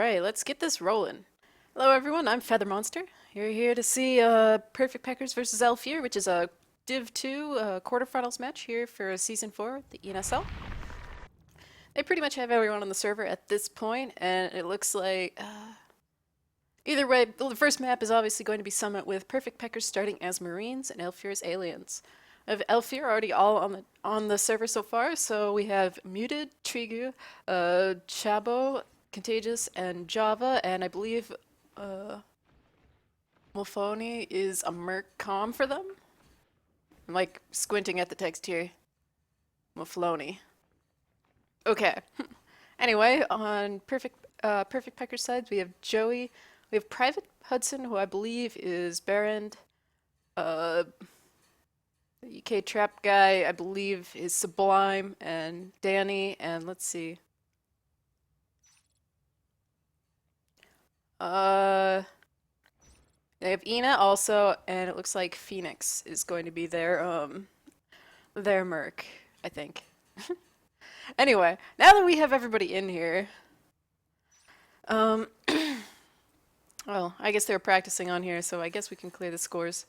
Alright, let's get this rolling. Hello everyone, I'm Feather Monster. You're here to see Perfect Peckers versus Elfier, which is a Div 2 quarterfinals match here for Season 4, the NSL. They pretty much have everyone on the server at this point, and it looks like either way, the first map is obviously going to be Summit with Perfect Peckers starting as Marines and Elfier as Aliens. I have Elfier already all on the server so far, so we have Muted, Trigu, Chabo, Contagious, and Java, and I believe Mulfoni is a Merc com for them. I'm like squinting at the text here. Mulfloni. Okay. Anyway, on Perfect Pecker's side, we have Joey. We have Private Hudson, who I believe is Barrand. The UK Trap guy, I believe, is Sublime, and Danny, and let's see. They have Ina also, and it looks like Phoenix is going to be their merc, I think. Anyway, now that we have everybody in here, um, well, I guess they were practicing on here, so I guess we can clear the scores.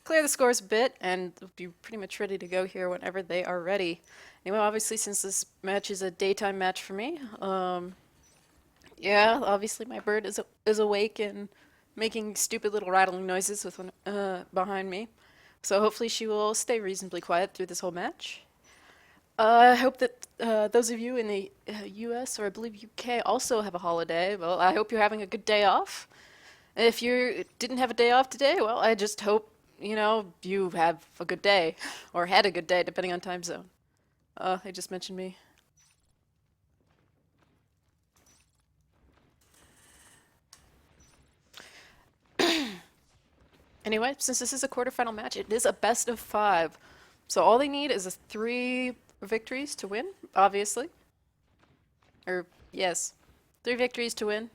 Clear the scores a bit, and we'll be pretty much ready to go here whenever they are ready. Anyway, obviously, since this match is a daytime match for me, yeah, obviously my bird is awake and making stupid little rattling noises with behind me. So hopefully she will stay reasonably quiet through this whole match. I hope that those of you in the US or I believe UK also have a holiday. Well, I hope you're having a good day off. If you didn't have a day off today, well, I just hope, you have a good day or had a good day depending on time zone. They just mentioned me. Anyway, since this is a quarterfinal match, it is a best of 5. So all they need is 3 victories to win, obviously. Or, yes, 3 victories to win.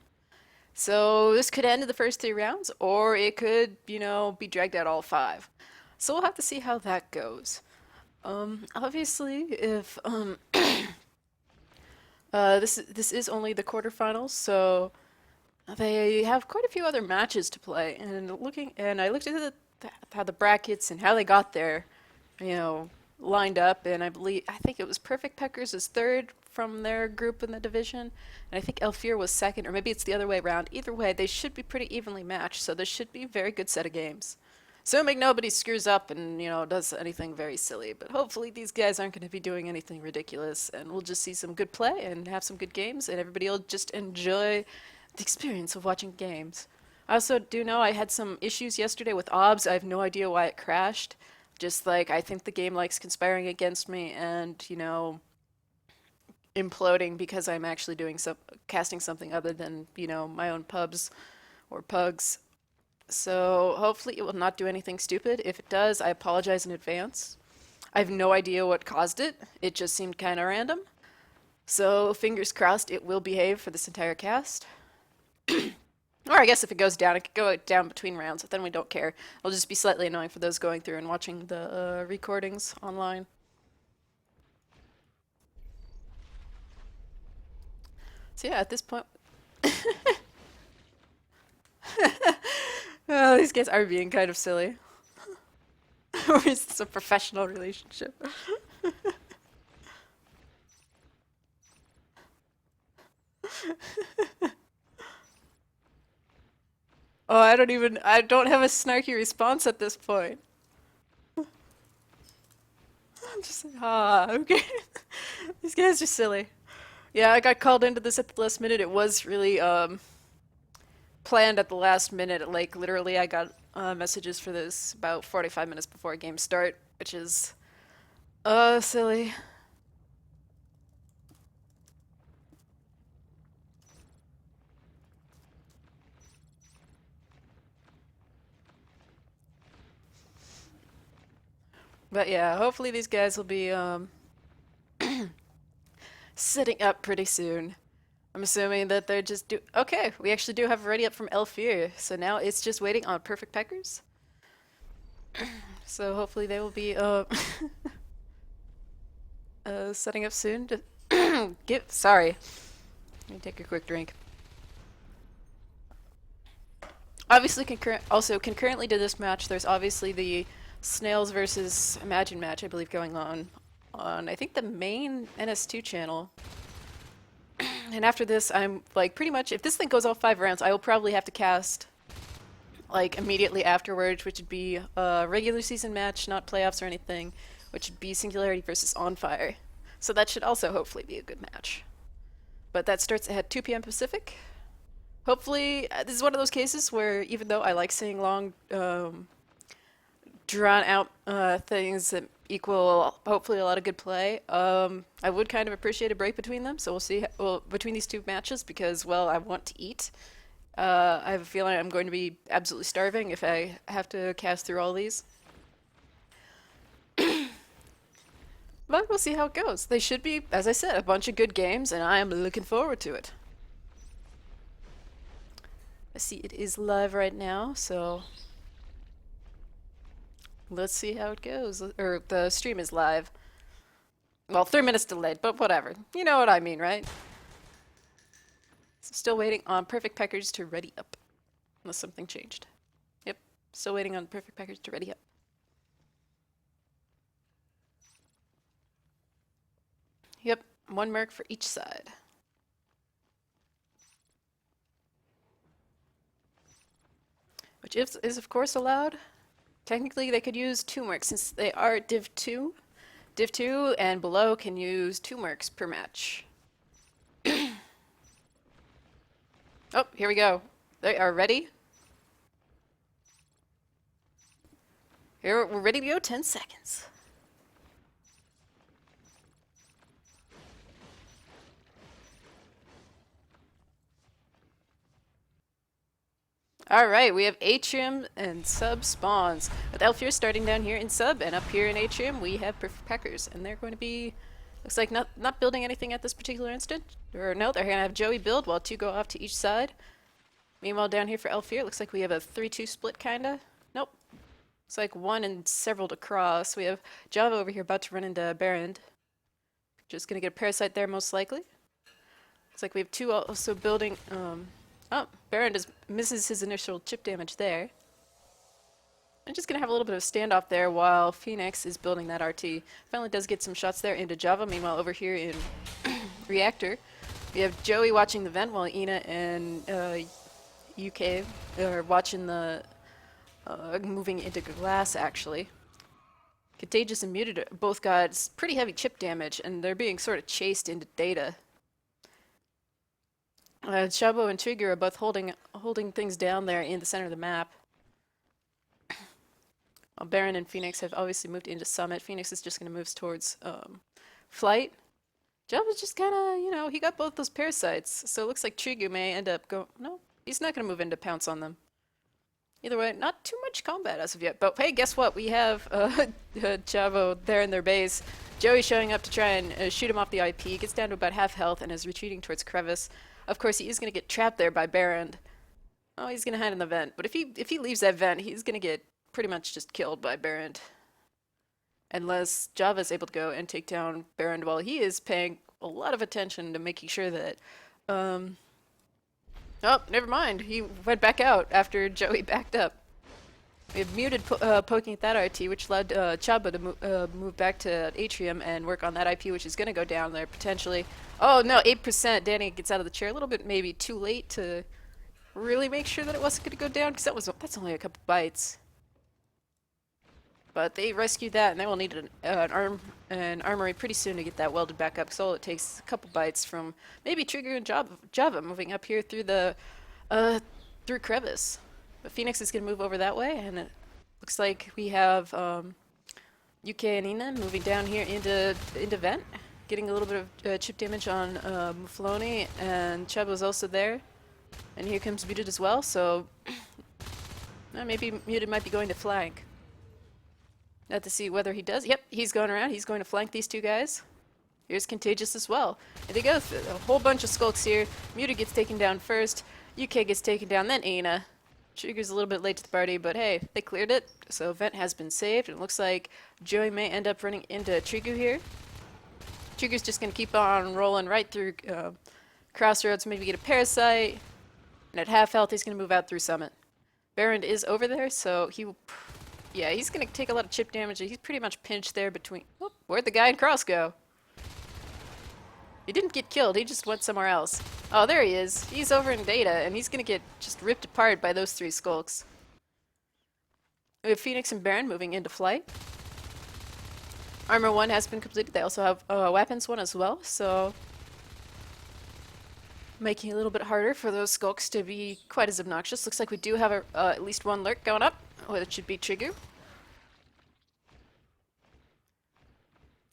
So this could end in the first 3 rounds, or it could, be dragged out all 5. So we'll have to see how that goes. Obviously, if this is only the quarterfinals, so they have quite a few other matches to play. And I looked at how the brackets and how they got there, you know, lined up, and I think it was Perfect Peckers is third from their group in the division, and I think Elfier was second, or maybe it's the other way around. Either way, they should be pretty evenly matched, so this should be a very good set of games. Assuming nobody screws up and, does anything very silly, but hopefully these guys aren't going to be doing anything ridiculous, and we'll just see some good play and have some good games, and everybody will just enjoy the experience of watching games. I also do know I had some issues yesterday with OBS. I have no idea why it crashed. Just like I think the game likes conspiring against me and, imploding because I'm actually doing casting something other than, my own pubs or pugs. So hopefully it will not do anything stupid. If it does, I apologize in advance. I have no idea what caused it. It just seemed kind of random. So fingers crossed it will behave for this entire cast. Or I guess if it goes down, it could go down between rounds, but then we don't care. It'll just be slightly annoying for those going through and watching the recordings online. So yeah, at this point... Oh, these guys are being kind of silly. Or is this a professional relationship? Oh, I don't have a snarky response at this point. I'm just like, okay. These guys are silly. Yeah, I got called into this at the last minute. It was really, planned at the last minute. Like, literally, I got, messages for this about 45 minutes before game start, which is, silly. But yeah, hopefully these guys will be, setting up pretty soon. I'm assuming that they're just do. Okay, we actually do have a ready up from Elfier, so now it's just waiting on Perfect Peckers. So hopefully they will be setting up soon. To get sorry. Let me take a quick drink. Obviously, concurrently to this match, there's obviously the Snails versus Imagine match, I believe, going on I think the main NS2 channel. And after this, I'm like pretty much if this thing goes all 5 rounds, I will probably have to cast like immediately afterwards, which would be a regular season match, not playoffs or anything, which would be Singularity versus On Fire. So that should also hopefully be a good match. But that starts at 2 p.m. Pacific. Hopefully, this is one of those cases where even though I like seeing long, drawn out things that equal hopefully a lot of good play, I would kind of appreciate a break between them. So we'll see, well, between these two matches because, well, I want to eat. I have a feeling I'm going to be absolutely starving if I have to cast through all these. But we'll see how it goes. They should be, as I said, a bunch of good games, and I am looking forward to it. I see it is live right now, so let's see how it goes. Or the stream is live. Well, 3 minutes delayed, but whatever. You know what I mean, right? So still waiting on Perfect Peckers to ready up. Unless something changed. Yep, still waiting on Perfect Peckers to ready up. Yep, 1 merc for each side. Which is of course allowed. Technically they could use 2 mercs since they are Div 2. Div 2 and below can use 2 mercs per match. Oh, here we go. They are ready. Here, we're ready to go, 10 seconds. Alright, we have Atrium and Sub spawns. With Elfir starting down here in Sub, and up here in Atrium we have Peckers. And they're going to be, looks like not building anything at this particular instant. Or no, they're going to have Joey build while 2 go off to each side. Meanwhile down here for Elfir, it looks like we have a 3-2 split kinda. Nope. It's like 1 and several to cross. We have Java over here about to run into Baron. Just going to get a Parasite there most likely. Looks like we have 2 also building, oh, Baron misses his initial chip damage there. I'm just going to have a little bit of a standoff there while Phoenix is building that RT. Finally does get some shots there into Java. Meanwhile, over here in Reactor, we have Joey watching the vent while Ina and UK are watching the moving into glass, actually. Contagious and Muted both got pretty heavy chip damage, and they're being sort of chased into data. Shabo and Trigger are both holding things down there in the center of the map. Baron and Phoenix have obviously moved into Summit. Phoenix is just going to move towards Flight. Jaba's just kind of, you know, he got both those parasites, so it looks like Trigu may end up going... No, he's not going to move in to pounce on them. Either way, not too much combat as of yet. But hey, guess what? We have Chavo there in their base. Joey showing up to try and shoot him off the IP. He gets down to about half health and is retreating towards Crevice. Of course, he is going to get trapped there by Baron. Oh, he's going to hide in the vent. But if he leaves that vent, he's going to get pretty much just killed by Baron. Unless Java is able to go and take down Baron while he is paying a lot of attention to making sure that... Oh, never mind. He went back out after Joey backed up. We have Muted poking at that RT, which led Chaba to move back to Atrium and work on that IP, which is going to go down there potentially. Oh no, 8%. Danny gets out of the chair a little bit, maybe too late to really make sure that it wasn't going to go down, because that's only a couple bites. But they rescued that, and they will need an armory pretty soon to get that welded back up. So it takes a couple bites from maybe Trigger and Java moving up here through the through Crevice. But Phoenix is going to move over that way, and it looks like we have UK and Ina moving down here into Vent, getting a little bit of chip damage on Mufloni, and Chubb was also there. And here comes Muted as well, so maybe Muted might be going to flank. Not to see whether he does. Yep, he's going around. He's going to flank these two guys. Here's Contagious as well. There they go. A whole bunch of skulks here. Muted gets taken down first. UK gets taken down, then Ina. Trigger's a little bit late to the party, but hey, they cleared it. So Vent has been saved. And it looks like Joey may end up running into Trigu here. Trigger's just going to keep on rolling right through Crossroads, maybe get a Parasite. And at half health, he's going to move out through Summit. Baron is over there, so yeah, he's gonna take a lot of chip damage. He's pretty much pinched there between. Oh, where'd the guy in cross go? He didn't get killed. He just went somewhere else. Oh, there he is. He's over in Data, and he's gonna get just ripped apart by those three skulks. We have Phoenix and Baron moving into flight. Armor 1 has been completed. They also have Weapons 1 as well, so making it a little bit harder for those skulks to be quite as obnoxious. Looks like we do have at least one lurk going up. Oh, it should be Trigu.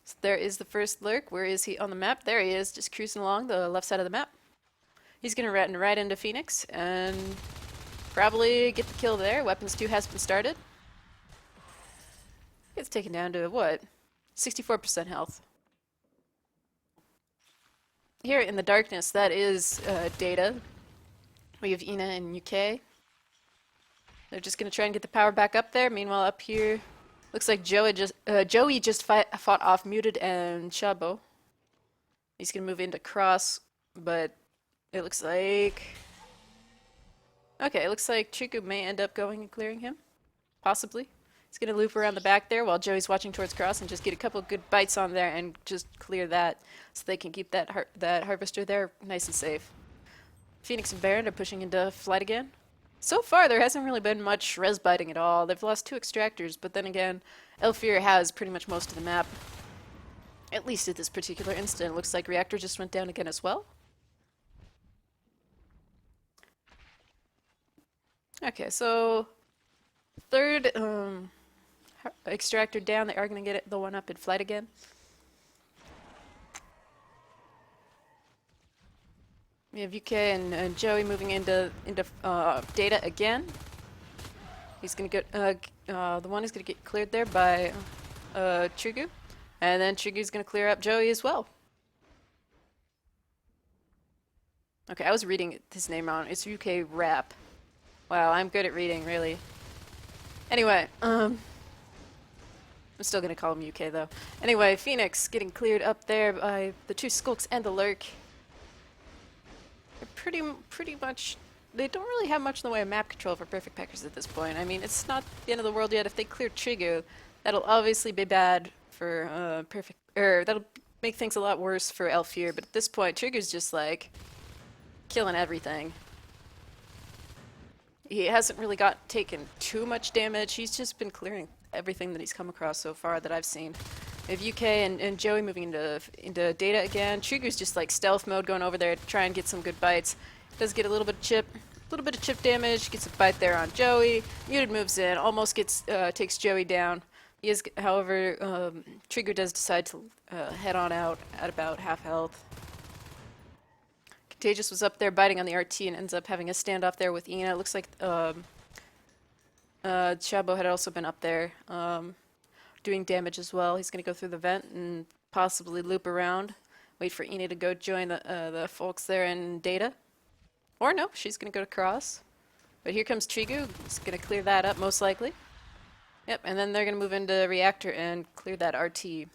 So there is the first lurk. Where is he on the map? There he is, just cruising along the left side of the map. He's gonna run right into Phoenix and probably get the kill there. Weapons 2 has been started. It's taken down to what? 64% health. Here in the darkness, that is Data. We have Ina and UK. They're just gonna try and get the power back up there. Meanwhile, up here, looks like Joey just fought off Muted and Chabo. He's gonna move into cross, but it looks like Chiku may end up going and clearing him, possibly. He's gonna loop around the back there while Joey's watching towards cross and just get a couple good bites on there and just clear that, so they can keep that harvester there nice and safe. Phoenix and Baron are pushing into flight again. So far, there hasn't really been much res biting at all. They've lost 2 extractors, but then again, Elfir has pretty much most of the map. At least at this particular instant. It looks like Reactor just went down again as well. Okay, so third extractor down. They are going to get the one up in flight again. We have UK and Joey moving into Data again. He's gonna get the one is gonna get cleared there by Trigu, and then Trigu's gonna clear up Joey as well. Okay, I was reading his name wrong. It's UK Rap. Wow, I'm good at reading, really. Anyway, I'm still gonna call him UK though. Anyway, Phoenix getting cleared up there by the 2 skulks and the lurk. Pretty much, they don't really have much in the way of map control for Perfect Peckers at this point. I mean, it's not the end of the world yet. If they clear Trigu, that'll obviously be bad for that'll make things a lot worse for Elfir. But at this point, Trigu's just like killing everything. He hasn't really taken too much damage. He's just been clearing everything that he's come across so far that I've seen. We have UK and Joey moving into Data again. Trigu's just like stealth mode, going over there to try and get some good bites. Does get a little bit of chip damage. Gets a bite there on Joey. Muted moves in, almost takes Joey down. He is, however, Trigu does decide to head on out at about half health. Contagious was up there biting on the RT and ends up having a standoff there with Ina. It looks like Chabo had also been up there. Doing damage as well. He's going to go through the vent and possibly loop around. Wait for Ina to go join the folks there in Data. Or no, she's going to go to cross. But here comes Trigu. He's going to clear that up most likely. Yep, and then they're going to move into Reactor and clear that RT.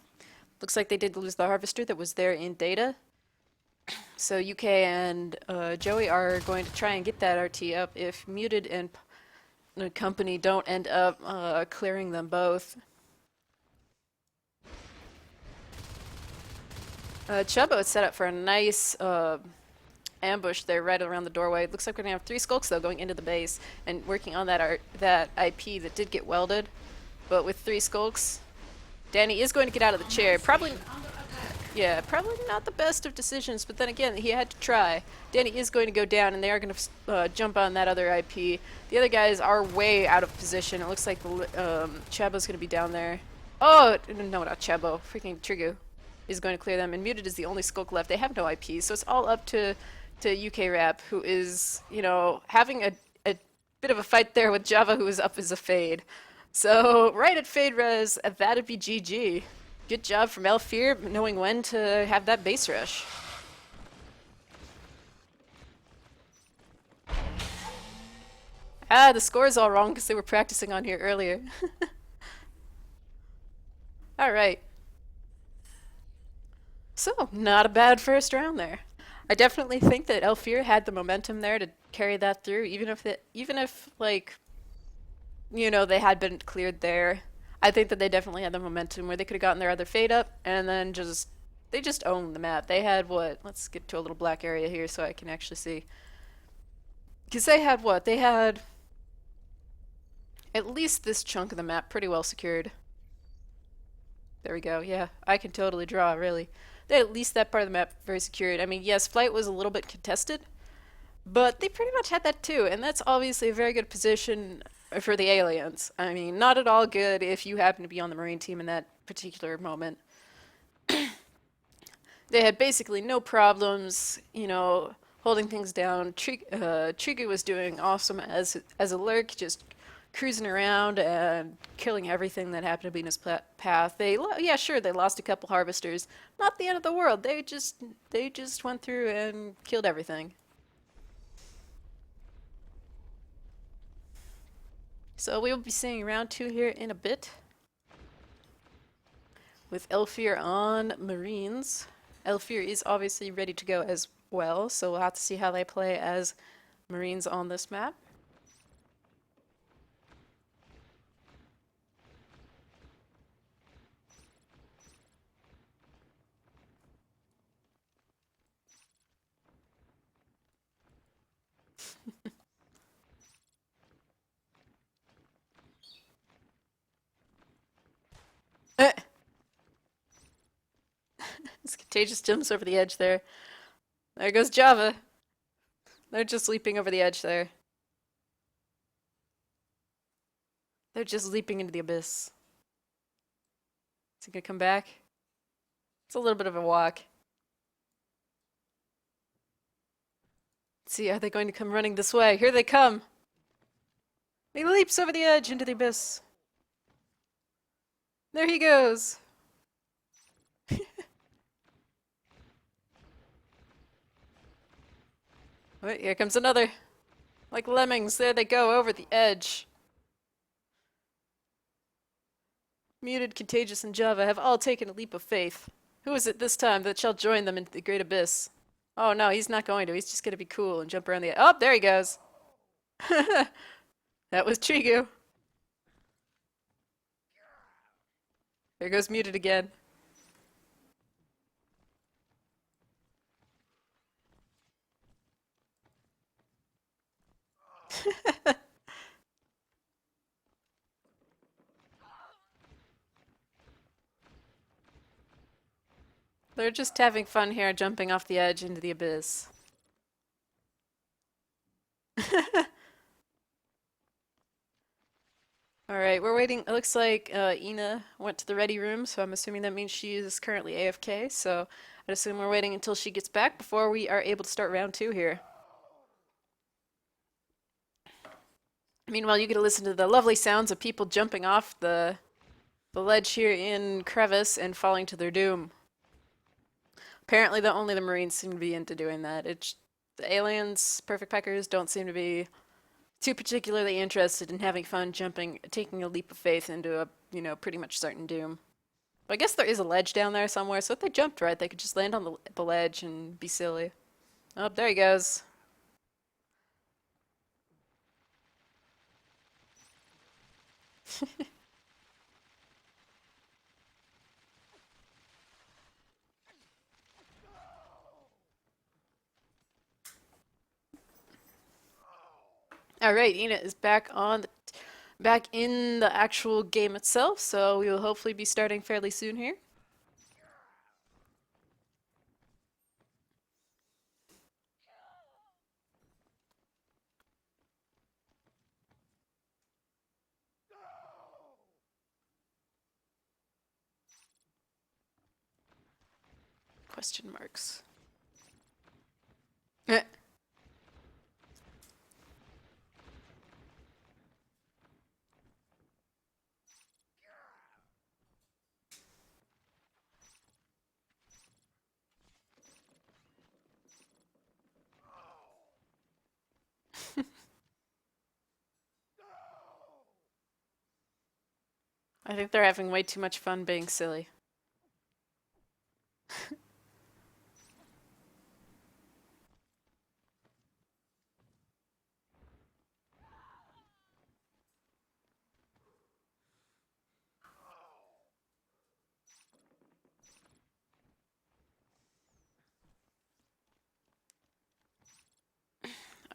Looks like they did lose the Harvester that was there in Data. So UK and Joey are going to try and get that RT up if Muted and the company don't end up clearing them both. Chubbo is set up for a nice ambush there right around the doorway. It looks like we're going to have 3 skulks though going into the base and working on that IP that did get welded. But with 3 skulks, Danny is going to get out of the chair. Probably not the best of decisions, but then again, he had to try. Danny is going to go down, and they are going to jump on that other IP. The other guys are way out of position. It looks like Chabo's going to be down there. Oh, no, not Chabo. Freaking Trigu is going to clear them, and Muted is the only skulk left. They have no IP, so it's all up to UK Rap, who is, you know, having a bit of a fight there with Java, who is up as a fade. So, right at fade res, that'd be GG. Good job from Elfir, knowing when to have that base rush. Ah, the score is all wrong because they were practicing on here earlier. Alright. So, not a bad first round there. I definitely think that Elfir had the momentum there to carry that through, even if like they had been cleared there. I think that they definitely had the momentum where they could have gotten their other fade up and then they just owned the map. They had what? Let's get to a little black area here so I can actually see. Because they had what? They had at least this chunk of the map pretty well secured. There we go. Yeah, I can totally draw, really. They had at least that part of the map very secured. I mean, yes, flight was a little bit contested, but they pretty much had that too, and that's obviously a very good position for the aliens. I mean, not at all good if you happen to be on the Marine team in that particular moment. They had basically no problems, holding things down. Trigu was doing awesome as a lurk, just cruising around and killing everything that happened to be in his path. Yeah, sure, they lost a couple harvesters. Not the end of the world. They just went through and killed everything. So we will be seeing round two here in a bit with Elfir on Marines. Elfir is obviously ready to go as well, so we'll have to see how they play as Marines on this map. This contagious jumps over the edge there. There goes Java. They're just leaping over the edge there. They're just leaping into the abyss. Is he gonna come back? It's a little bit of a walk. Let's see, are they going to come running this way? Here they come! He leaps over the edge into the abyss. There he goes! Wait, here comes another. Like lemmings, there they go over the edge. Muted, Contagious, and Java have all taken a leap of faith. Who is it this time that shall join them into the great abyss? Oh no, he's not going to. He's just going to be cool and jump around the edge. Oh, there he goes. That was Trigu. There goes Muted again. They're just having fun here, jumping off the edge into the abyss. Alright, we're waiting. It looks like Ina went to the ready room, so I'm assuming that means she is currently AFK, so I'd assume we're waiting until she gets back before we are able to start round two here. Meanwhile, you get to listen to the lovely sounds of people jumping off the ledge here in Crevice and falling to their doom. Apparently, only the Marines seem to be into doing that. The aliens, Perfect Peckers, don't seem to be too particularly interested in having fun jumping, taking a leap of faith into a, pretty much certain doom. But I guess there is a ledge down there somewhere, so if they jumped right, they could just land on the ledge and be silly. Oh, there he goes. All right, Ina is back in the actual game itself, so we will hopefully be starting fairly soon here. Question marks. I think they're having way too much fun being silly.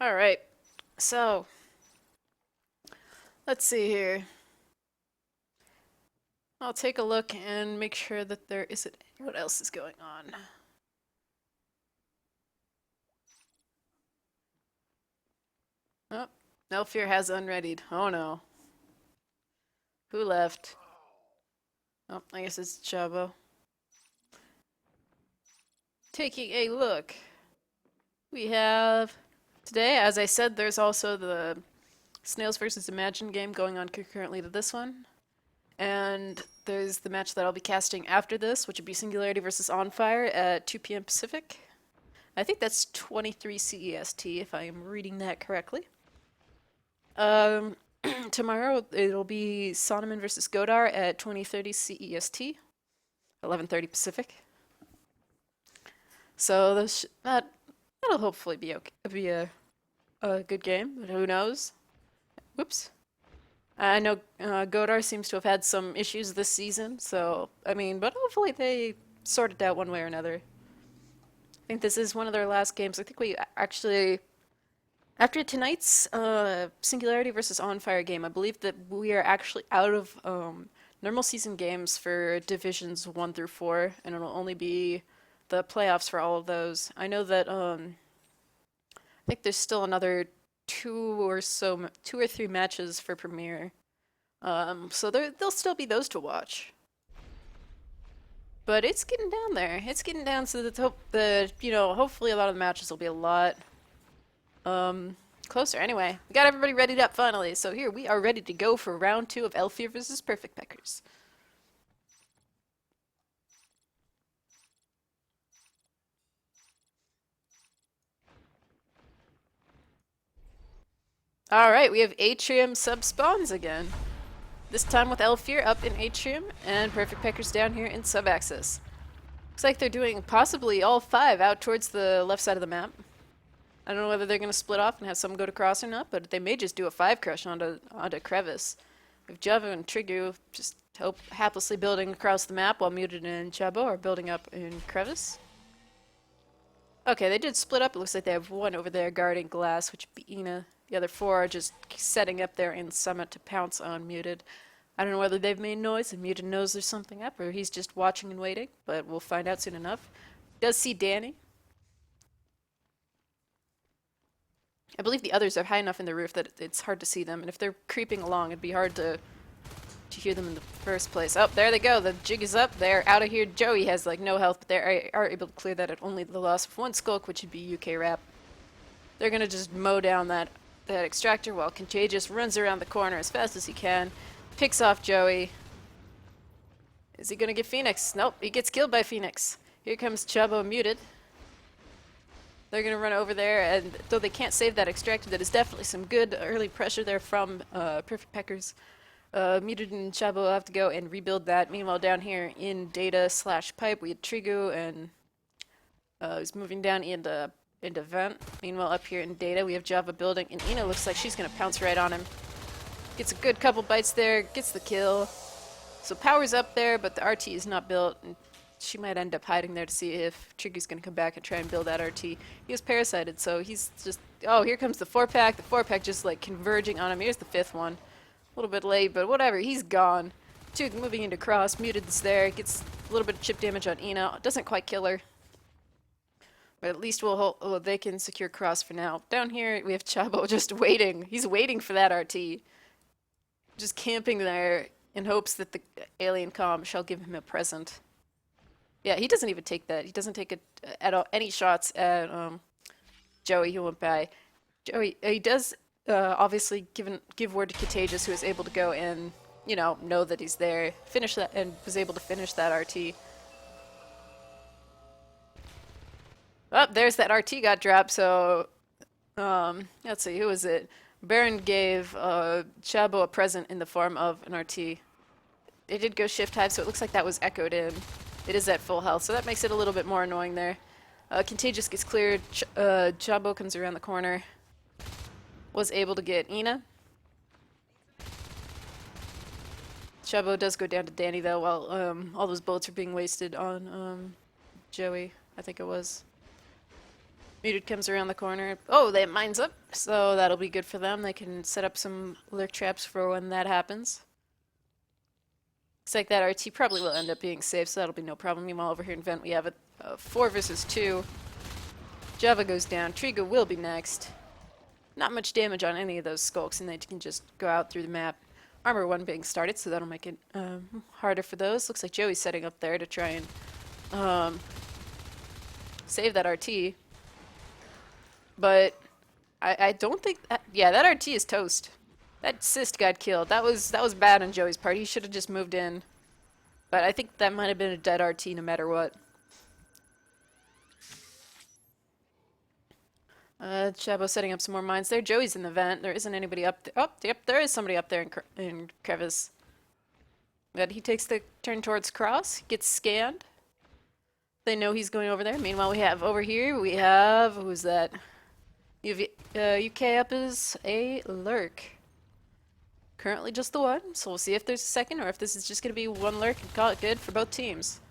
All right. So, let's see here. I'll take a look and make sure that there isn't what else is going on. Oh, Nelfear has unreadied. Oh no. Who left? Oh, I guess it's Chabo. Taking a look. We have today, as I said, there's also the Snails versus Imagine game going on concurrently to this one. And there's the match that I'll be casting after this, which would be Singularity versus On Fire at 2 p.m. Pacific. I think that's 23 CEST, if I am reading that correctly. Um, Tomorrow it'll be Sonoman versus Godar at 20:30 CEST, 11:30 Pacific. So that'll hopefully be okay, be a good game, but who knows? Whoops. I know Godar seems to have had some issues this season, so I mean, but hopefully they sort it out one way or another. I think this is one of their last games. I think we actually, after tonight's Singularity versus On Fire game, I believe that we are actually out of normal season games for divisions 1 through 4, and it'll only be the playoffs for all of those. I know that I think there's still another 2 or 3 matches for Premier. So there'll still be those to watch. But it's getting down there. It's getting down so that hopefully a lot of the matches will be a lot closer. Anyway, we got everybody readied up finally. So here we are ready to go for round 2 of Elfir versus Perfect Peckers. Alright, we have Atrium sub-spawns again. This time with Elfir up in Atrium and Perfect Peckers down here in sub-access. Looks like they're doing possibly all 5 out towards the left side of the map. I don't know whether they're going to split off and have some go to cross or not, but they may just do a 5 crush onto Crevice. If Java and Trigu just haplessly building across the map while Muted and Chabo are building up in Crevice. Okay, they did split up. It looks like they have 1 over there guarding Glass, which would be Ina. The other 4 are just setting up there in Summit to pounce on Muted. I don't know whether they've made noise and Muted knows there's something up, or he's just watching and waiting, but we'll find out soon enough. Does see Danny. I believe the others are high enough in the roof that it's hard to see them, and if they're creeping along, it'd be hard to hear them in the first place. Oh, there they go. The jig is up. They're out of here. Joey has like no health, but they are able to clear that at only the loss of 1 skulk, which would be UK Rap. They're gonna just mow down that extractor while Contagious runs around the corner as fast as he can, picks off Joey. Is he gonna get Phoenix? Nope, he gets killed by Phoenix. Here comes Chabo Muted. They're going to run over there, and though they can't save that extractor, that is definitely some good early pressure there from Perfect Peckers. Muted and Chabo will have to go and rebuild that. Meanwhile, down here in Data/Pipe, we had Trigu, and he's moving down into Vent. Meanwhile, up here in Data, we have Java building, and Ina looks like she's going to pounce right on him. Gets a good couple bites there, gets the kill. So power's up there, but the RT is not built, and she might end up hiding there to see if Trigger's going to come back and try and build that RT. He was parasited, so he's just... Oh, here comes the 4-pack. The 4-pack just, like, converging on him. Here's the 5th one. A little bit late, but whatever. He's gone. 2 moving into cross. Muted's there. Gets a little bit of chip damage on Ina. Doesn't quite kill her. But at least they can secure cross for now. Down here, we have Chabo just waiting. He's waiting for that RT. Just camping there in hopes that the alien comm shall give him a present. Yeah, he doesn't even take that. He doesn't take any shots at Joey, who went by. Joey, he does obviously give word to Contagious, who is able to go and, know that he's there, finish that, and was able to finish that RT. Oh, there's that RT got dropped, so, let's see, who was it? Baron gave Chabo a present in the form of an RT. It did go shift hive, so it looks like that was echoed in. It is at full health, so that makes it a little bit more annoying there. Contagious gets cleared. Chabo comes around the corner. Was able to get Ina. Chabo does go down to Danny, though, while all those bullets are being wasted on Joey, I think it was. Muted comes around the corner. Oh, that mine's up, so that'll be good for them. They can set up some lurk traps for when that happens. Looks like that RT probably will end up being safe, so that'll be no problem. Meanwhile, over here in Vent, we have a 4 versus 2. Java goes down. Trigo will be next. Not much damage on any of those skulks, and they can just go out through the map. Armor 1 being started, so that'll make it harder for those. Looks like Joey's setting up there to try and save that RT. But I don't think that, yeah, that RT is toast. That cyst got killed. That was bad on Joey's part. He should have just moved in. But I think that might have been a dead RT no matter what. Chabo setting up some more mines there. Joey's in the vent. There isn't anybody up there. Oh, yep, there is somebody up there in crevice. But he takes the turn towards cross, gets scanned. They know he's going over there. Meanwhile, we have over here, we have, who's that? UK up is a lurk. Currently just the one, so we'll see if there's a second or if this is just going to be one lurk and call it good for both teams.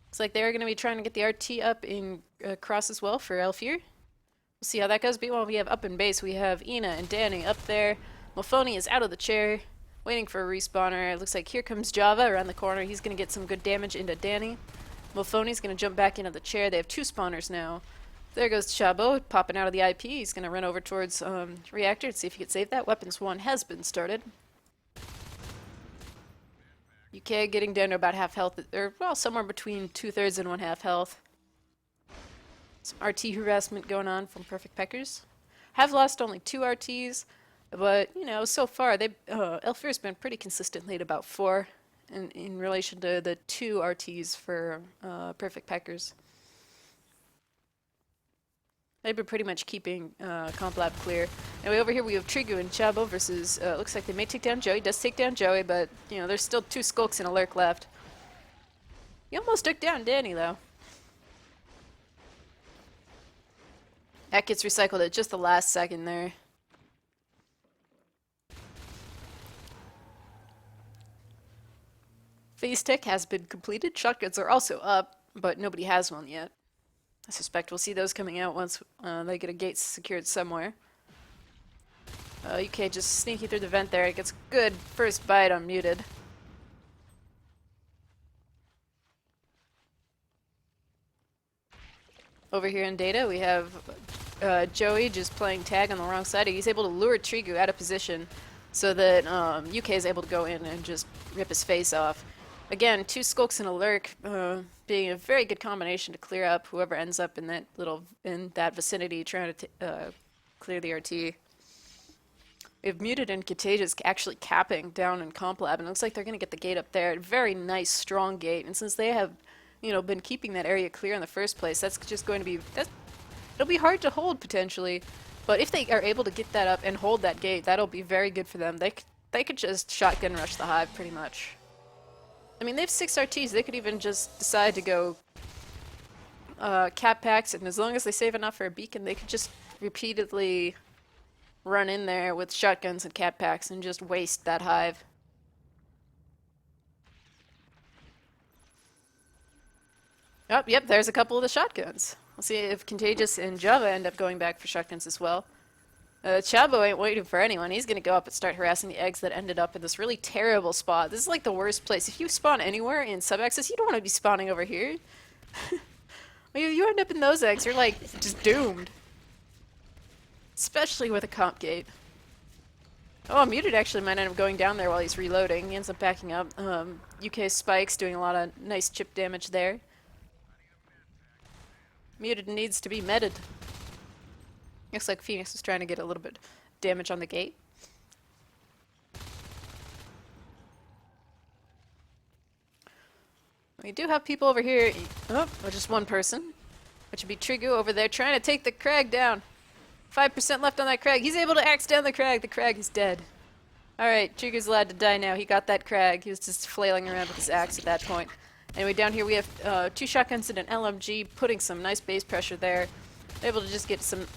Looks like they're going to be trying to get the RT up in cross as well for Elfir. We'll see how that goes. Meanwhile, we have up in base, we have Ina and Danny up there. Mofoni is out of the chair, waiting for a respawner. It looks like here comes Java around the corner. He's going to get some good damage into Danny. Mofoni's going to jump back into the chair. They have 2 spawners now. There goes Chabo, popping out of the IP. He's going to run over towards Reactor and see if he can save that. Weapons 1 has been started. UK getting down to about half health, or well, somewhere between 2/3 and 1/2 health. Some RT harassment going on from Perfect Peckers. Have lost only 2 RTs, but you know, so far they Elfir's been pretty consistently at about 4 in relation to the 2 RTs for Perfect Peckers. They've been pretty much keeping Comp Lab clear. Anyway, over here we have Trigu and Chabo versus, looks like they may take down Joey. Does take down Joey, but, you know, there's still 2 skulks and a lurk left. He almost took down Danny, though. That gets recycled at just the last second there. Phase tech has been completed. Shotguns are also up, but nobody has one yet. I suspect we'll see those coming out once they get a gate secured somewhere. UK just sneaking through the vent there. It gets good first bite on Muted. Over here in data, we have Joey just playing tag on the wrong side. He's able to lure Trigu out of position so that UK is able to go in and just rip his face off. Again, 2 skulks and a lurk being a very good combination to clear up whoever ends up in that vicinity trying to clear the RT. We have Muted and Contagious actually capping down in Comp Lab, and it looks like they're going to get the gate up there. Very nice, strong gate, and since they have, you know, been keeping that area clear in the first place, that's just going to be it'll be hard to hold potentially. But if they are able to get that up and hold that gate, that'll be very good for them. They could just shotgun rush the hive pretty much. I mean, they have 6 RTs. They could even just decide to go cap packs, and as long as they save enough for a beacon, they could just repeatedly run in there with shotguns and cap packs and just waste that hive. Oh, yep, there's a couple of the shotguns. We'll see if Contagious and Java end up going back for shotguns as well. Chabo ain't waiting for anyone. He's going to go up and start harassing the eggs that ended up in this really terrible spot. This is like the worst place. If you spawn anywhere in sub-access, you don't want to be spawning over here. You end up in those eggs, you're like just doomed. Especially with a comp gate. Oh, Muted actually might end up going down there while he's reloading. He ends up backing up. UK Spike's doing a lot of nice chip damage there. Muted needs to be meted. Looks like Phoenix is trying to get a little bit damage on the gate. We do have people over here. Oh, just one person. Which would be Trigu over there trying to take the Crag down. 5% left on that Crag. He's able to axe down the Crag. The Crag is dead. Alright, Trigu's allowed to die now. He got that Crag. He was just flailing around with his axe at that point. Anyway, down here we have 2 shotguns and an LMG, putting some nice base pressure there. Able to just get some,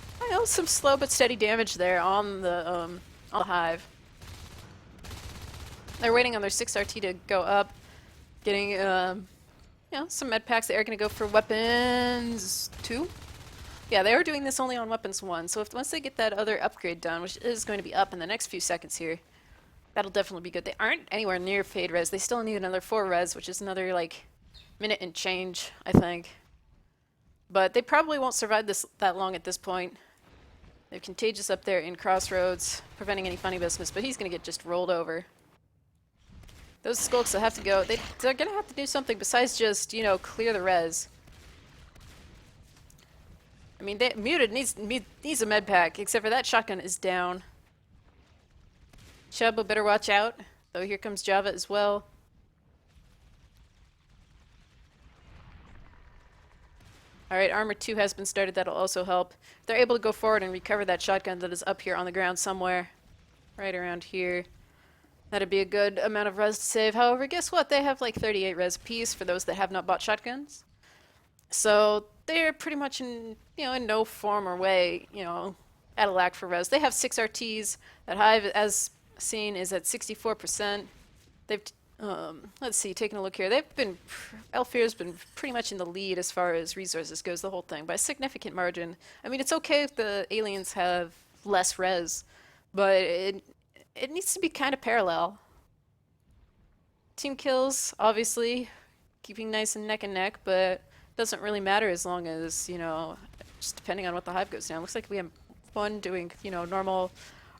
some slow but steady damage there on the hive. They're waiting on their 6 RT to go up, getting some med packs. They are going to go for weapons 2. Yeah, they are doing this only on weapons 1, so if once they get that other upgrade done, which is going to be up in the next few seconds here, that'll definitely be good. They aren't anywhere near fade res. They still need another 4 res, which is another, like, minute and change, I think. But they probably won't survive this that long at this point. They're contagious up there in Crossroads, preventing any funny business, but he's going to get just rolled over. Those skulks will have to go. They're going to have to do something besides just, you know, clear the res. I mean, Muted needs a med pack, except for that shotgun is down. Shubbo better watch out, though here comes Java as well. Alright, Armor 2 has been started, that'll also help. They're able to go forward and recover that shotgun that is up here on the ground somewhere. Right around here. That'd be a good amount of res to save. However, guess what? They have like 38 res apiece for those that have not bought shotguns. So they're pretty much in, you know, in no form or way, you know, at a lack for res. They have 6 RTs. That Hive, as seen, is at 64%. They've, let's see, taking a look here. Elfear's been pretty much in the lead as far as resources goes, the whole thing, by a significant margin. I mean, it's okay if the aliens have less res, but it needs to be kind of parallel. Team kills, obviously, keeping nice and neck, but doesn't really matter as long as, you know, just depending on what the Hive goes down. Looks like we have one doing, you know, normal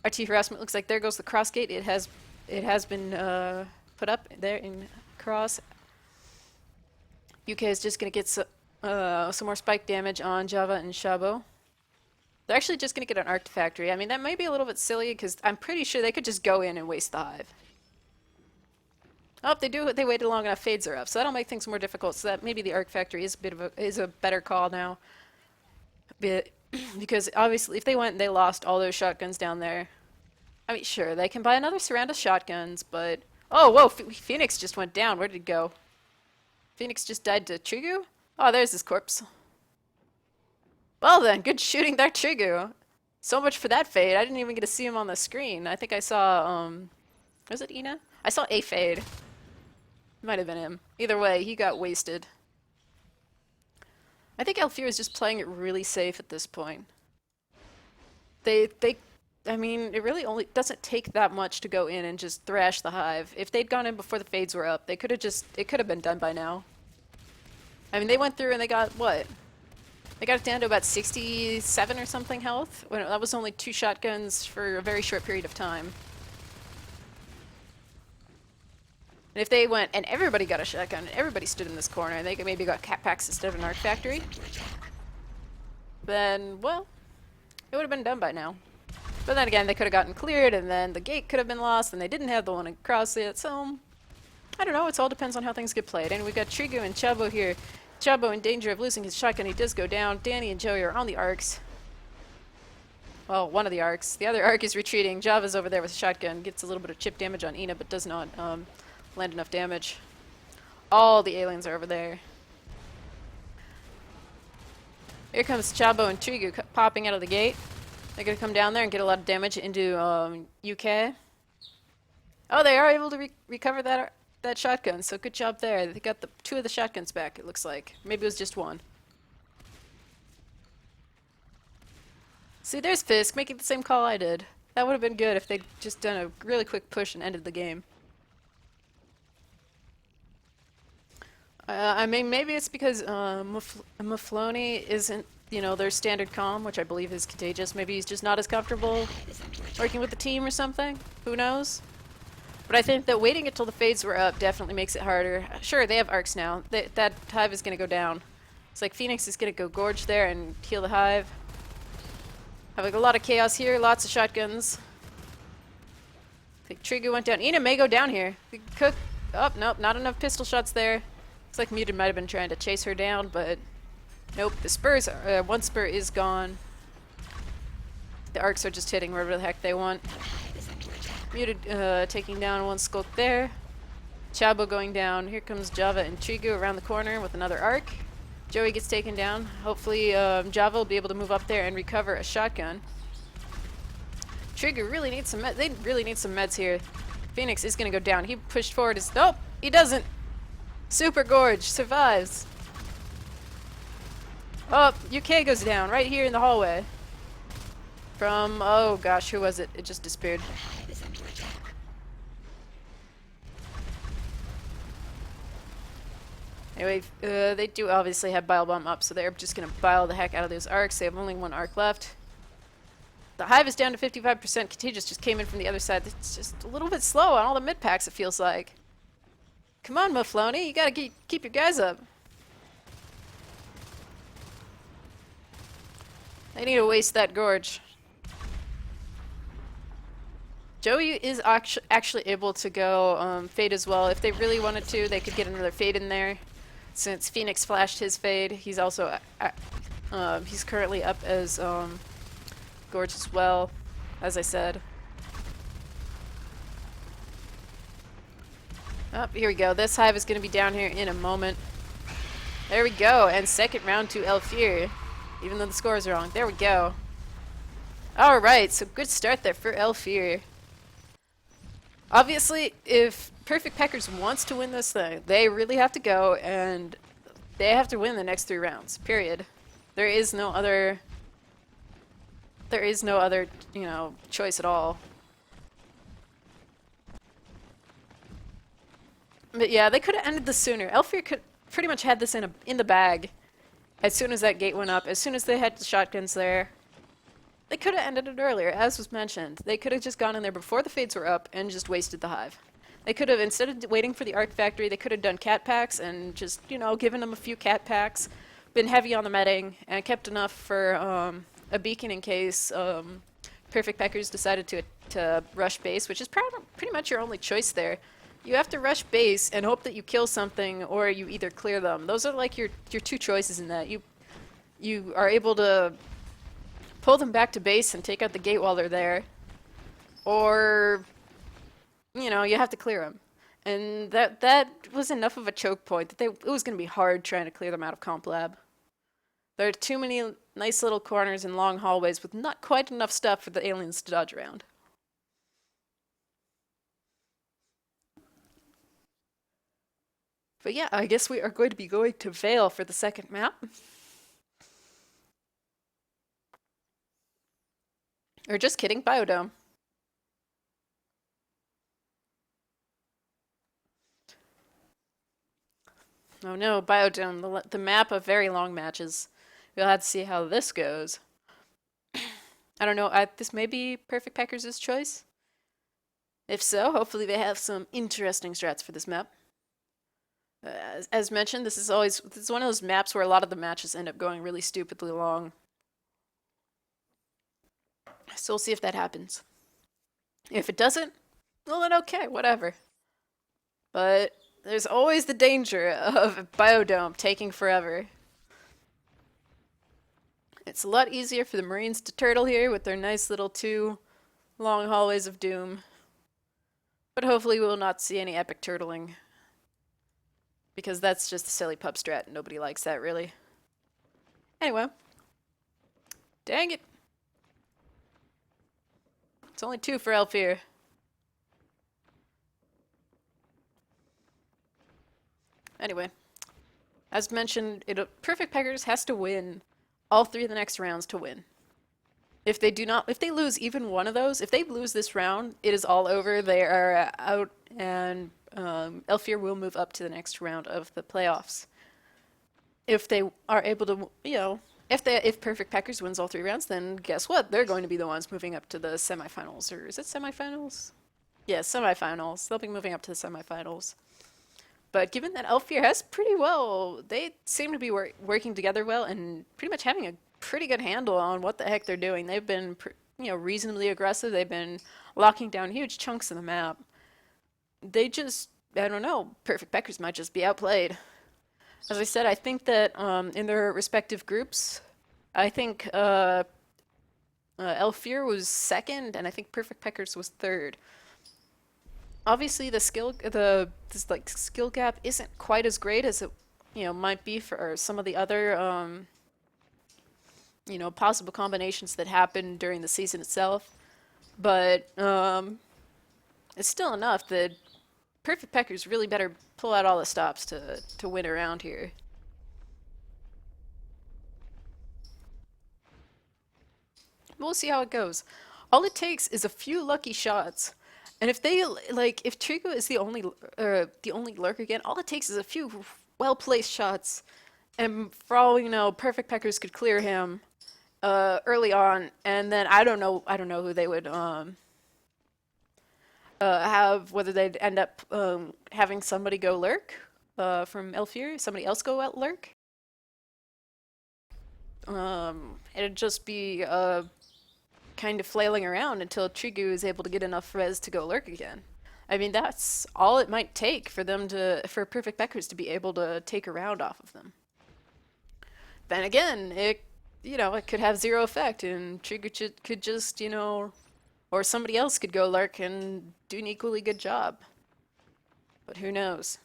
RT harassment. Looks like there goes the cross gate. It has been put up there in cross. UK is just going to get some more spike damage on Java and Shabo. They're actually just going to get an Artifactory. I mean, that might be a little bit silly because I'm pretty sure they could just go in and waste the Hive. Oh, they do. They waited long enough. Fades are up, so that'll make things more difficult. So that maybe the Artifactory is a better call now. Because obviously, if they went and they lost all those shotguns down there, I mean, sure, they can buy another surround of shotguns, but oh, whoa, Phoenix just went down. Where did it go? Phoenix just died to Trigu? Oh, there's his corpse. Well then, good shooting there, Trigu. So much for that fade. I didn't even get to see him on the screen. I think I saw, was it Ina? I saw a fade. Might have been him. Either way, he got wasted. I think Alfear is just playing it really safe at this point. I mean, it really only doesn't take that much to go in and just thrash the Hive. If they'd gone in before the fades were up, it could have been done by now. I mean, they went through and they got, what? They got it down to about 67 or something health. When that was only 2 shotguns for a very short period of time. And if they went and everybody got a shotgun and everybody stood in this corner and they maybe got cat packs instead of an Artifactory, then, well, it would have been done by now. But then again, they could have gotten cleared and then the gate could have been lost and they didn't have the one across it, so I don't know, it all depends on how things get played. And we got Trigu and Chabo here. Chabo in danger of losing his shotgun. He does go down. Danny and Joey are on the arcs. Well, one of the arcs. The other arc is retreating. Java's over there with a shotgun. Gets a little bit of chip damage on Ina, but does not land enough damage. All the aliens are over there. Here comes Chabo and Trigu popping out of the gate. They're going to come down there and get a lot of damage into UK. Oh, they are able to recover that shotgun, so good job there. They got 2 of the shotguns back, it looks like. Maybe it was just 1. See, there's Fisk making the same call I did. That would have been good if they'd just done a really quick push and ended the game. I mean, maybe it's because Mufloni isn't, you know, their standard comm, which I believe is contagious. Maybe he's just not as comfortable working with the team or something. Who knows? But I think that waiting until the fades were up definitely makes it harder. Sure, they have arcs now. That Hive is going to go down. It's like Phoenix is going to go gorge there and heal the Hive. Having a lot of chaos here, lots of shotguns. I think Trigu went down. Ina may go down here. Cook. Oh, nope, not enough pistol shots there. Looks like Muted might have been trying to chase her down, but nope. The spurs, one spur is gone. The arcs are just hitting wherever the heck they want. Muted taking down one skulk there. Chabo going down. Here comes Java and Trigu around the corner with another arc. Joey gets taken down. Hopefully Java will be able to move up there and recover a shotgun. Trigu really needs some meds. They really need some meds here. Phoenix is going to go down. He pushed forward. Nope, he doesn't. Super Gorge survives. Oh, UK goes down right here in the hallway. From, oh gosh, who was it? It just disappeared. Anyway, they do obviously have Bile Bomb up, so they're just gonna bile the heck out of those arcs. They have only one arc left. The Hive is down to 55%. Contagious just came in from the other side. It's just a little bit slow on all the mid packs, it feels like. Come on, Mufloni, you gotta keep your guys up. They need to waste that gorge. Joey is actually able to go fade as well. If they really wanted to, they could get another fade in there. Since Phoenix flashed his fade, he's also he's currently up as gorge as well, as I said. Oh, here we go. This Hive is going to be down here in a moment. There we go, and second round to Elfir, even though the score is wrong. There we go. Alright, so good start there for Elfir. Obviously, if Perfect Peckers wants to win this thing, they really have to go, and they have to win the next 3 rounds, period. There is no other, you know, choice at all. But yeah, they could have ended this sooner. Elfir could pretty much had this in the bag as soon as that gate went up, as soon as they had the shotguns there. They could have ended it earlier, as was mentioned. They could have just gone in there before the fades were up and just wasted the Hive. They could have, instead of waiting for the Arc Factory, they could have done cat packs and just, you know, given them a few cat packs, been heavy on the medding, and kept enough for a beacon in case Perfect Peckers decided to rush base, which is pretty much your only choice there. You have to rush base and hope that you kill something, or you either clear them. Those are like your 2 choices in that. You are able to pull them back to base and take out the gate while they're there, or, you know, you have to clear them. And that was enough of a choke point that it was going to be hard trying to clear them out of Comp Lab. There are too many nice little corners and long hallways with not quite enough stuff for the aliens to dodge around. But yeah, I guess we are going to be going to Vale for the second map. Or just kidding, Biodome. Oh no, Biodome, the map of very long matches. We'll have to see how this goes. I don't know, this may be Perfect Peckers' choice. If so, hopefully they have some interesting strats for this map. As mentioned, this is one of those maps where a lot of the matches end up going really stupidly long. So we'll see if that happens. If it doesn't, well then okay, whatever. But there's always the danger of Biodome taking forever. It's a lot easier for the Marines to turtle here with their nice little 2 long hallways of doom. But hopefully we will not see any epic turtling, because that's just a silly pub strat. Nobody likes that, really. Anyway. Dang it. It's only 2 for Elfir. Anyway. As mentioned, Perfect Peckers has to win all 3 of the next rounds to win. If they lose even one of those, if they lose this round, it is all over. They are out, and Elfir will move up to the next round of the playoffs. If they are able to, you know, if Perfect Peckers wins all 3 rounds, then guess what? They're going to be the ones moving up to the semifinals. Or is it semifinals? Yes, semifinals. They'll be moving up to the semifinals. But given that Elfir has pretty well, they seem to be working together well and pretty much having a pretty good handle on what the heck they're doing. They've been, you know, reasonably aggressive. They've been locking down huge chunks of the map. They just, I don't know, Perfect Peckers might just be outplayed. As I said, I think that in their respective groups, I think Elfir was second, and I think Perfect Peckers was third. Obviously, this skill gap isn't quite as great as it, you know, might be for some of the other you know, possible combinations that happen during the season itself. But it's still enough that Perfect Peckers really better pull out all the stops to win around here. We'll see how it goes. All it takes is a few lucky shots. And if they like, if Trigo is the only lurk again, all it takes is a few well placed shots, and for all you know, Perfect Peckers could clear him early on, and then I don't know who they would have, whether they'd end up having somebody go lurk from Elfir, somebody else go out lurk. It'd just be kind of flailing around until Trigu is able to get enough res to go lurk again. I mean, that's all it might take for for Perfect Peckers to be able to take a round off of them. Then again, it could have zero effect, and Trigu could just, or somebody else could go lurk and do an equally good job. But who knows?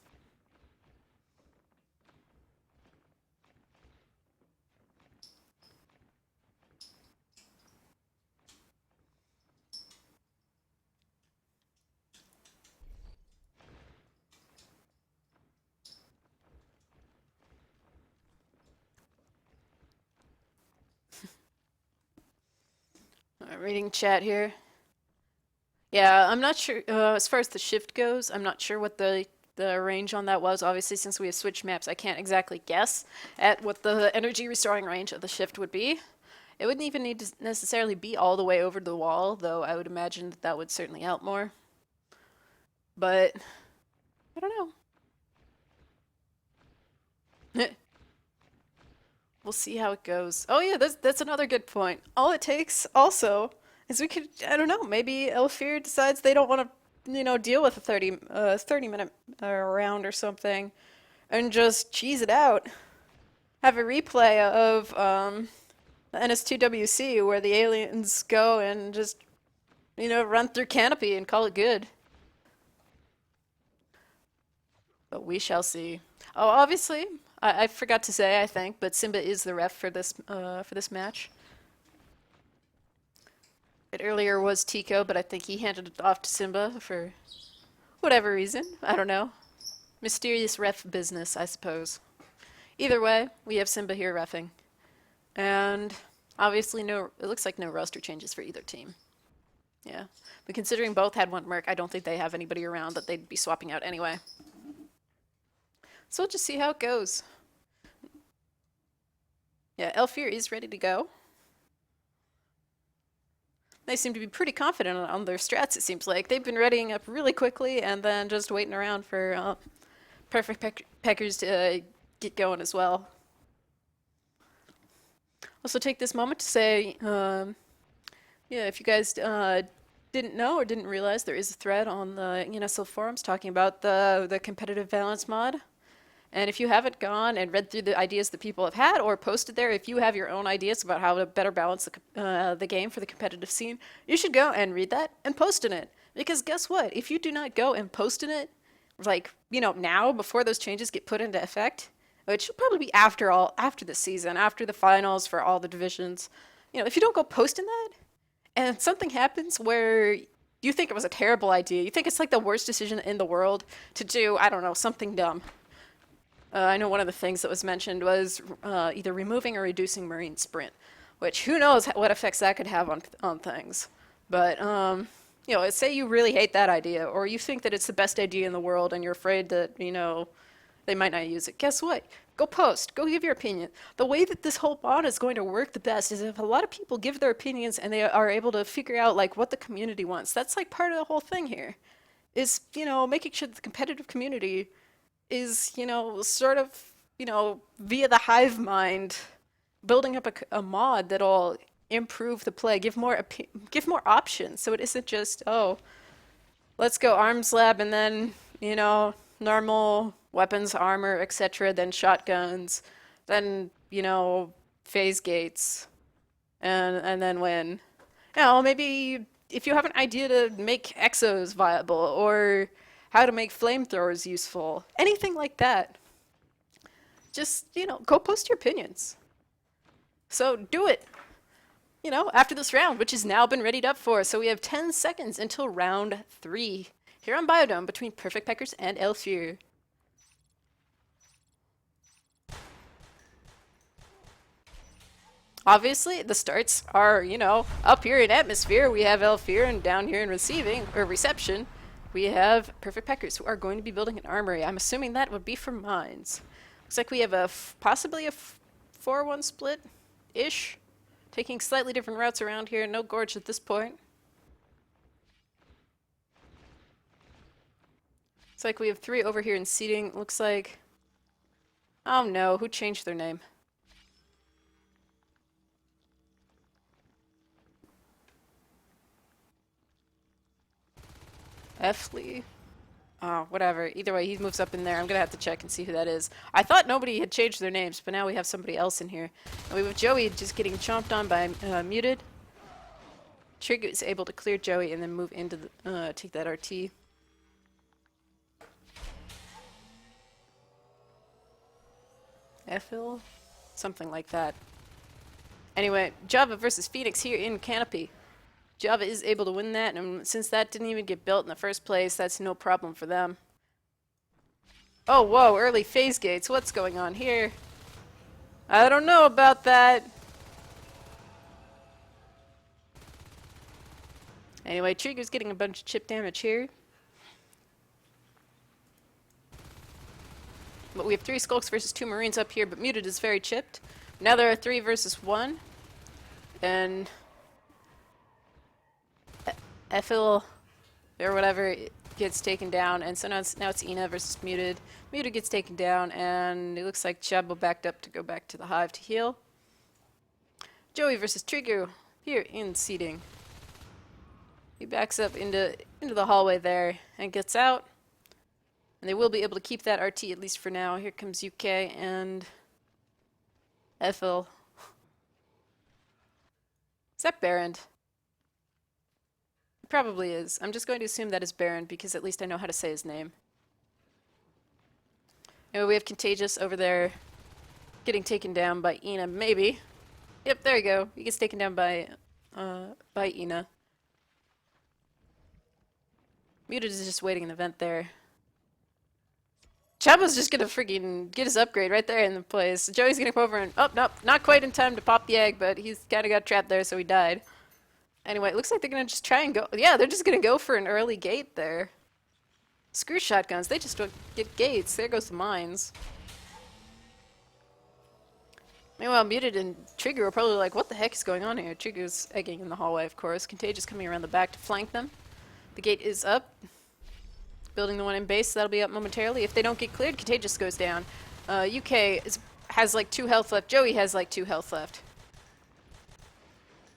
Reading chat here. Yeah, I'm not sure. As far as the shift goes, I'm not sure what the range on that was. Obviously, since we have switched maps, I can't exactly guess at what the energy restoring range of the shift would be. It wouldn't even need to necessarily be all the way over the wall, though I would imagine that that would certainly help more. But I don't know. We'll see how it goes. Oh yeah, that's another good point. All it takes also is we could, I don't know, maybe Elfir decides they don't want to, deal with a 30 minute round or something, and just cheese it out. Have a replay of the NS2WC where the aliens go and just, run through Canopy and call it good. But we shall see. Oh, obviously, I forgot to say, I think, but Simba is the ref for this match. It earlier was Tico, but I think he handed it off to Simba for whatever reason. I don't know. Mysterious ref business, I suppose. Either way, we have Simba here refing. And obviously it looks like no roster changes for either team. Yeah. But considering both had one merc, I don't think they have anybody around that they'd be swapping out anyway. So we'll just see how it goes. Yeah, Elfir is ready to go. They seem to be pretty confident on their strats, it seems like. They've been readying up really quickly and then just waiting around for Perfect Peckers to get going as well. Also take this moment to say, yeah, if you guys didn't know or didn't realize, there is a thread on the NSL forums talking about the competitive balance mod. And if you haven't gone and read through the ideas that people have had or posted there, if you have your own ideas about how to better balance the game for the competitive scene, you should go and read that and post in it. Because guess what? If you do not go and post in it, like, now before those changes get put into effect, which will probably be after this season, after the finals for all the divisions, if you don't go post in that and something happens where you think it was a terrible idea, you think it's like the worst decision in the world to do, I don't know, something dumb. I know one of the things that was mentioned was either removing or reducing marine sprint, which who knows what effects that could have on things. But say you really hate that idea, or you think that it's the best idea in the world, and you're afraid that they might not use it. Guess what? Go post. Go give your opinion. The way that this whole bot is going to work the best is if a lot of people give their opinions and they are able to figure out like what the community wants. That's like part of the whole thing here. Is making sure that the competitive community is, sort of, via the hive mind, building up a mod that'll improve the play, give more options. So it isn't just, oh, let's go arms lab and then, normal weapons, armor, etc., then shotguns, then, phase gates, and then win. Maybe if you have an idea to make exos viable or how to make flamethrowers useful, anything like that. Just, go post your opinions. So do it, after this round, which has now been readied up for. So we have 10 seconds until round 3 here on Biodome between Perfect Peckers and Elfir. Obviously, the starts are, up here in atmosphere, we have Elfir, and down here in receiving, or reception, we have Perfect Peckers, who are going to be building an armory. I'm assuming that would be for mines. Looks like we have possibly a 4-1 split-ish, taking slightly different routes around here. No gorge at this point. Looks like we have 3 over here in seating. Looks like... Oh no, who changed their name? Efley? Oh, whatever. Either way, he moves up in there. I'm gonna have to check and see who that is. I thought nobody had changed their names, but now we have somebody else in here. And we have Joey just getting chomped on by Muted. Trig is able to clear Joey and then move into the, take that RT. Effil? Something like that. Anyway, Java versus Phoenix here in Canopy. Java is able to win that, and since that didn't even get built in the first place, that's no problem for them. Oh, whoa, early phase gates. What's going on here? I don't know about that. Anyway, Trigger's getting a bunch of chip damage here. But we have 3 Skulks versus 2 Marines up here, but Muted is very chipped. Now there are 3 versus 1. And... Effil, or whatever, gets taken down. And so now it's Ina versus Muted. Muted gets taken down, and it looks like Chabo backed up to go back to the hive to heal. Joey versus Trigger here in seating. He backs up into the hallway there and gets out. And they will be able to keep that RT at least for now. Here comes UK and Ethel. Is that Baron? It probably is. I'm just going to assume that is Baron because at least I know how to say his name. Anyway, we have Contagious over there getting taken down by Ina, maybe. Yep, there you go. He gets taken down by Ina. Muted is just waiting in the vent there. Chabo's just gonna freaking get his upgrade right there in the place. Joey's gonna come over and... Oh, nope, not quite in time to pop the egg, but he's kinda got trapped there, so he died. Anyway, it looks like they're gonna just try and go... Yeah, they're just gonna go for an early gate there. Screw shotguns, they just don't get gates. There goes the mines. Meanwhile, Muted and Trigger are probably like, what the heck is going on here? Trigger's egging in the hallway, of course. Contagious coming around the back to flank them. The gate is up. Building the one in base, that'll be up momentarily. If they don't get cleared, Contagious goes down. UK has like 2 health left. Joey has like 2 health left.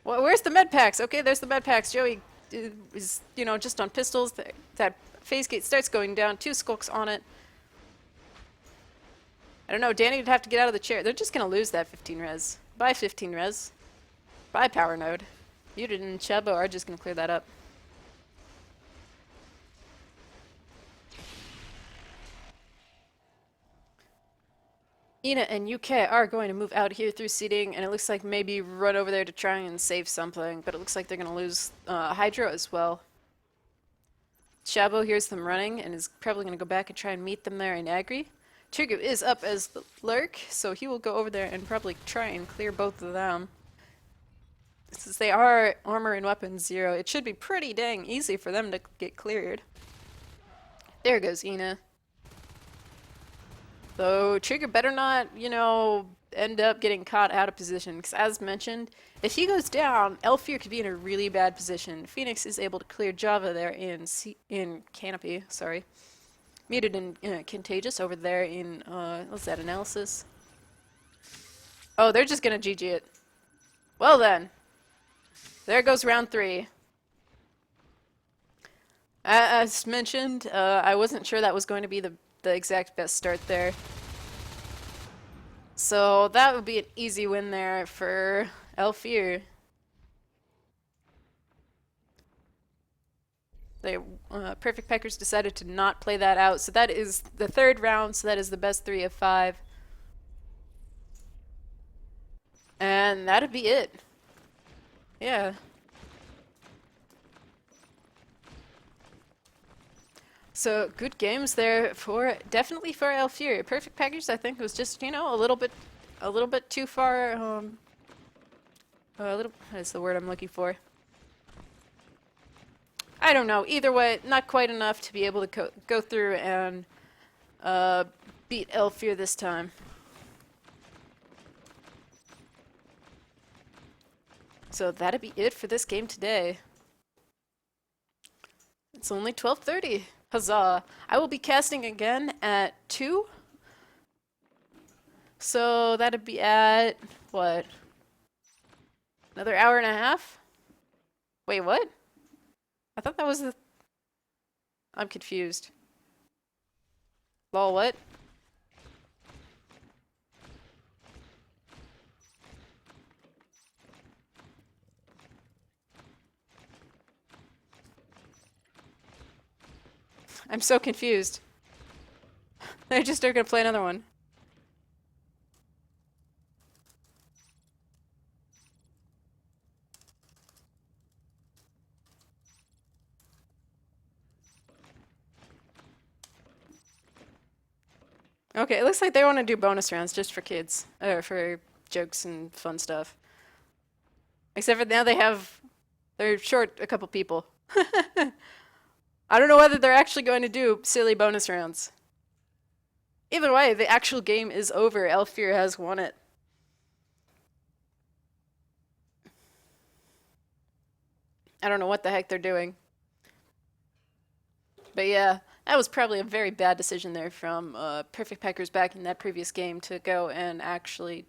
Well, where's the med packs? Okay, there's the med packs. Joey is, just on pistols. That phase gate starts going down. 2 skulks on it. I don't know, Danny would have to get out of the chair. They're just gonna lose that 15 res. Bye 15 res. Bye power node. Muted and Chabo are just gonna clear that up. Ina and UK are going to move out here through seating, and it looks like maybe run over there to try and save something, but it looks like they're going to lose Hydro as well. Chabo hears them running and is probably going to go back and try and meet them there in Agri. Trigger is up as the Lurk, so he will go over there and probably try and clear both of them. Since they are armor and weapons 0, it should be pretty dang easy for them to get cleared. There goes Ina. Though Trigger better not, end up getting caught out of position, because as mentioned, if he goes down, Elfir could be in a really bad position. Phoenix is able to clear Java there in Canopy, sorry. Muted and Contagious over there in, what's that, Analysis? Oh, they're just gonna GG it. Well then. There goes round 3. As mentioned, I wasn't sure that was going to be the exact best start there. So that would be an easy win there for Elfir. They Perfect Peckers decided to not play that out, so that is the 3rd round, so that is the best 3 of 5. And that'd be it. Yeah. So good games there definitely for Elfir. Perfect Peckers, I think, was just a little bit too far A little, that's the word I'm looking for. I don't know. Either way, not quite enough to be able to go through and uh, beat Elfir this time. So that'd be it for this game today. It's only 12:30. Huzzah! I will be casting again at 2. So that'd be at what? Another hour and a half? Wait, what? I thought that was the. I'm confused. Lol, what? I'm so confused. I just are gonna play another one. Okay, it looks like they want to do bonus rounds just for kids, or for jokes and fun stuff. Except for now they're short a couple people. I don't know whether they're actually going to do silly bonus rounds. Either way, the actual game is over. Elfir has won it. I don't know what the heck they're doing. But yeah, that was probably a very bad decision there from Perfect Peckers back in that previous game to go and actually,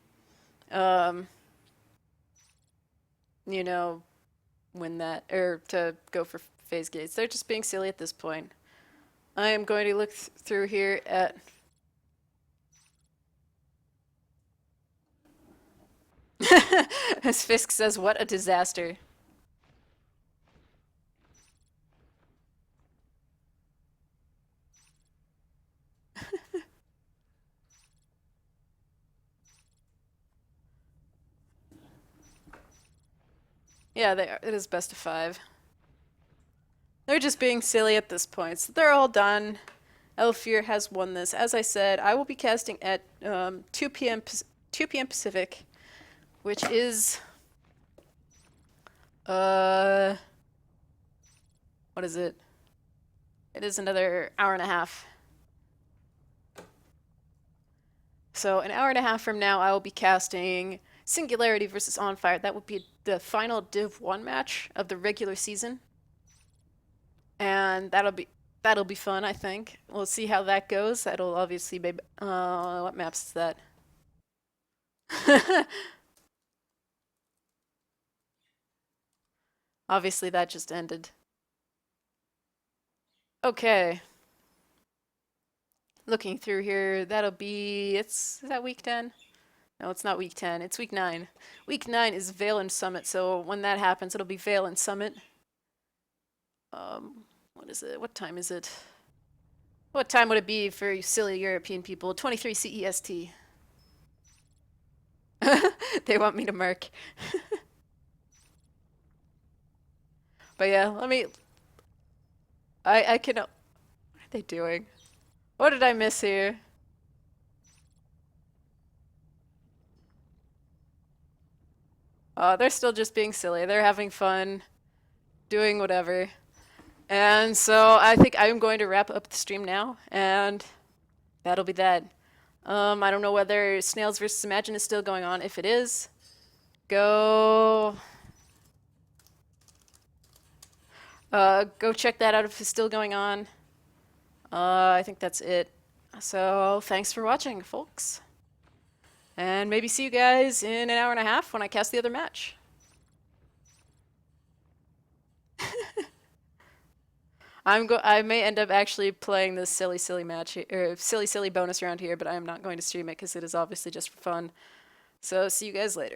um, you know, win that, or to go for phase gates. They're just being silly at this point. I am going to look through here at. As Fisk says, what a disaster. Yeah, it is best of 5. They're just being silly at this point. So they're all done. Elfir has won this. As I said, I will be casting at 2 p.m. 2 p.m. Pacific, which is what is it? It is another hour and a half. So an hour and a half from now, I will be casting Singularity versus On Fire. That would be the final Div 1 match of the regular season. And that'll be fun, I think. We'll see how that goes. That'll obviously be what maps is that? Obviously that just ended. Okay. Looking through here, that'll be is that week 10? No, it's not week 10. It's week 9. Week 9 is Vale and Summit, so when that happens, it'll be Vale and Summit. What is it? What time is it? What time would it be for you silly European people? 23 CEST. They want me to mark. But yeah, let me. I can. What are they doing? What did I miss here? They're still just being silly. They're having fun, doing whatever. And so I think I'm going to wrap up the stream now, and that'll be that. I don't know whether Snails versus Imagine is still going on. If it is, go go check that out if it's still going on. I think that's it. So thanks for watching, folks. And maybe see you guys in an hour and a half when I cast the other match. I may end up actually playing this silly match or silly bonus round here, but I am not going to stream it because it is obviously just for fun. So see you guys later.